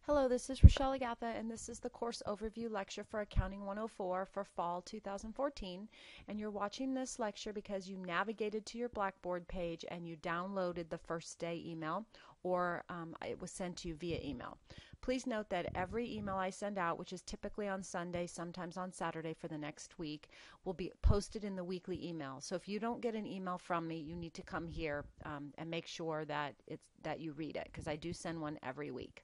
Hello, this is Rochelle Agatha, and this is the course overview lecture for Accounting 104 for fall 2014. And you're watching this lecture because you navigated to your Blackboard page and you downloaded the first day email, or it was sent to you via email. Please note that every email I send out, which is typically on Sunday, sometimes on Saturday for the next week, will be posted in the weekly email. So if you don't get an email from me, you need to come here and make sure that you read it, because I do send one every week.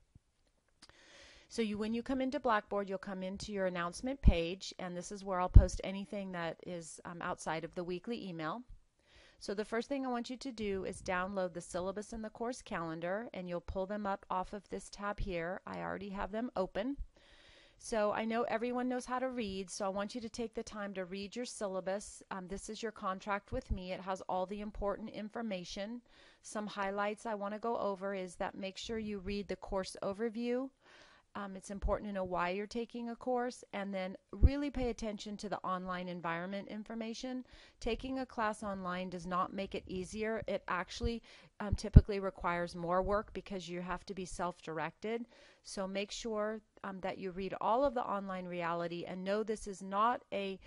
So when you come into Blackboard, you'll come into your announcement page, and this is where I'll post anything that is outside of the weekly email. So the first thing I want you to do is download the syllabus and the course calendar, and you'll pull them up off of this tab here. I already have them open. So I know everyone knows how to read, so I want you to take the time to read your syllabus. This is your contract with me. It has all the important information. Some highlights I want to go over is that make sure you read the course overview. It's important to know why you're taking a course, and then really pay attention to the online environment information. Taking a class online does not make it easier. It actually typically requires more work because you have to be self-directed. So make sure that you read all of the online reality, and know this is not a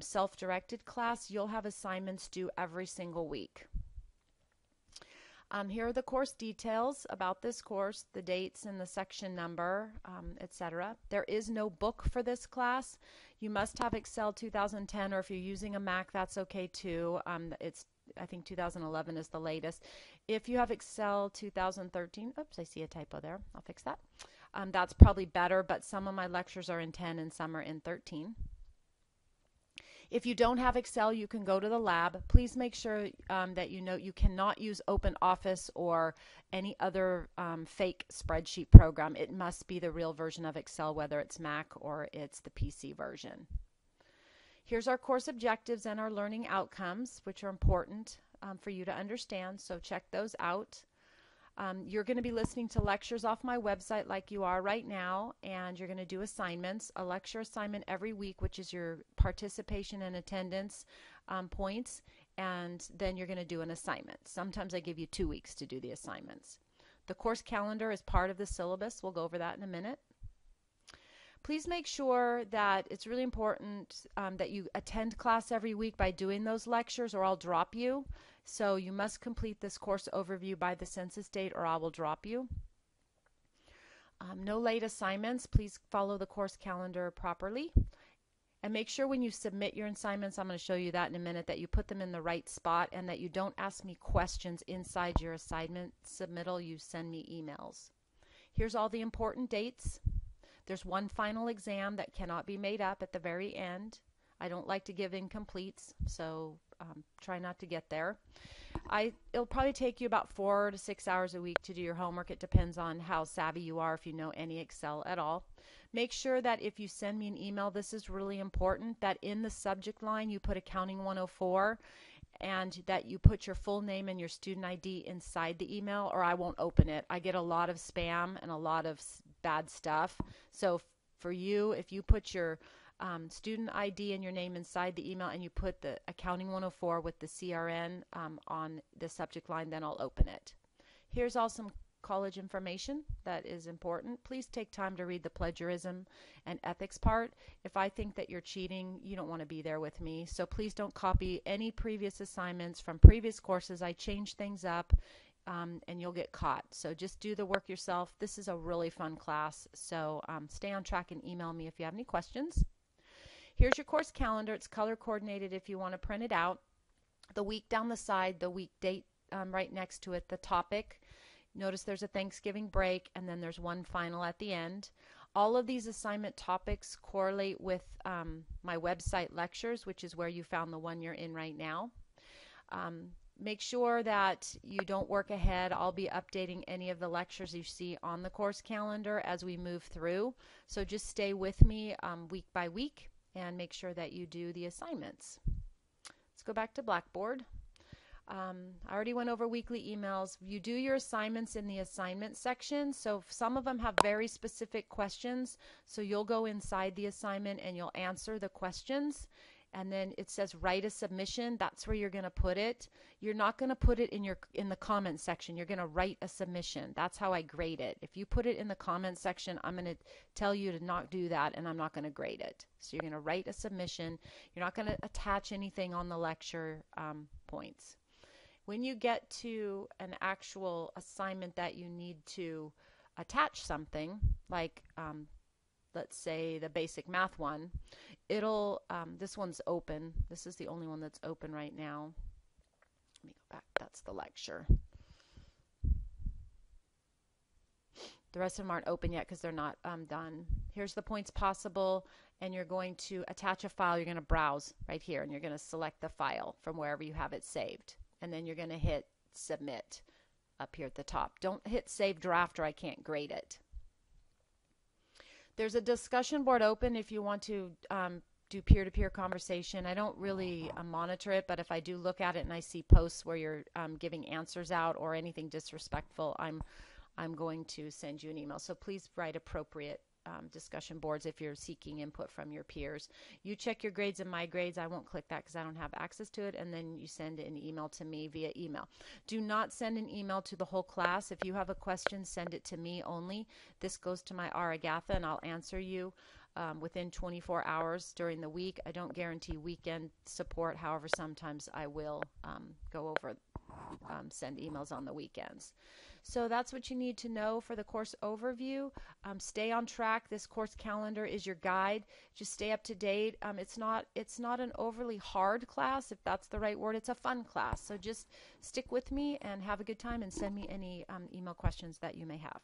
self-directed class. You'll have assignments due every single week. Here are the course details about this course, the dates and the section number, etc. There is no book for this class. You must have Excel 2010, or if you're using a Mac, that's okay too. I think 2011 is the latest. If you have Excel 2013, oops, I see a typo there. I'll fix that. That's probably better, but some of my lectures are in 10 and some are in 13. If you don't have Excel, you can go to the lab. Please make sure that you know you cannot use OpenOffice or any other fake spreadsheet program. It must be the real version of Excel, whether it's Mac or it's the PC version. Here's our course objectives and our learning outcomes, which are important for you to understand, so check those out. You're going to be listening to lectures off my website like you are right now, and you're going to do assignments, a lecture assignment every week, which is your participation and attendance points, and then you're going to do an assignment. Sometimes I give you 2 weeks to do the assignments. The course calendar is part of the syllabus. We'll go over that in a minute. Please make sure that it's really important that you attend class every week by doing those lectures, or I'll drop you. So you must complete this course overview by the census date, or I will drop you. No late assignments. Please follow the course calendar properly. And make sure when you submit your assignments, I'm going to show you that in a minute, that you put them in the right spot and that you don't ask me questions inside your assignment submittal. You send me emails. Here's all the important dates. There's one final exam that cannot be made up at the very end. I don't like to give incompletes, so try not to get there. It'll probably take you about 4 to 6 hours a week to do your homework. It depends on how savvy you are, if you know any Excel at all. Make sure that if you send me an email, this is really important, that in the subject line you put Accounting 104, and that you put your full name and your student ID inside the email, or I won't open it. I get a lot of spam and a lot of bad stuff. So for you, if you put your student ID and your name inside the email, and you put the Accounting 104 with the CRN on the subject line, then I'll open it. Here's all some college information that is important. Please take time to read the plagiarism and ethics part. If I think that you're cheating, you don't want to be there with me. So please don't copy any previous assignments from previous courses. I change things up and you'll get caught. So just do the work yourself. This is a really fun class. So stay on track and email me if you have any questions. Here's your course calendar. It's color coordinated if you want to print it out. The week down the side, the week date right next to it, the topic. Notice there's a Thanksgiving break, and then there's one final at the end. All of these assignment topics correlate with my website lectures, which is where you found the one you're in right now. Make sure that you don't work ahead. I'll be updating any of the lectures you see on the course calendar as we move through. So just stay with me week by week and make sure that you do the assignments. Let's go back to Blackboard. I already went over weekly emails. You do your assignments in the assignment section, so some of them have very specific questions, so you'll go inside the assignment and you'll answer the questions, and then it says write a submission. That's where you're going to put it. You're not going to put it in the comment section. You're going to write a submission. That's how I grade it. If you put it in the comment section, I'm going to tell you to not do that, and I'm not going to grade it. So you're going to write a submission. You're not going to attach anything on the lecture points. When you get to an actual assignment that you need to attach something, like let's say the basic math one, it'll this one's open. This is the only one that's open right now. Let me go back. That's the lecture. The rest of them aren't open yet because they're not done. Here's the points possible, and you're going to attach a file. You're going to browse right here, and you're going to select the file from wherever you have it saved, and then you're going to hit submit up here at the top. Don't hit save draft or I can't grade it. There's a discussion board open if you want to do peer-to-peer conversation. I don't really monitor it, but if I do look at it and I see posts where you're giving answers out or anything disrespectful, I'm going to send you an email. So please write appropriate discussion boards if you're seeking input from your peers. You check your grades and my grades. I won't click that because I don't have access to it, and then you send an email to me via email. Do not send an email to the whole class. If you have a question, send it to me only. This goes to my Agatha, and I'll answer you within 24 hours during the week. I don't guarantee weekend support. However, sometimes I will go over send emails on the weekends. So that's what you need to know for the course overview. Stay on track. This course calendar is your guide. Just stay up to date. It's not an overly hard class, if that's the right word. It's a fun class. So just stick with me and have a good time, and send me any email questions that you may have.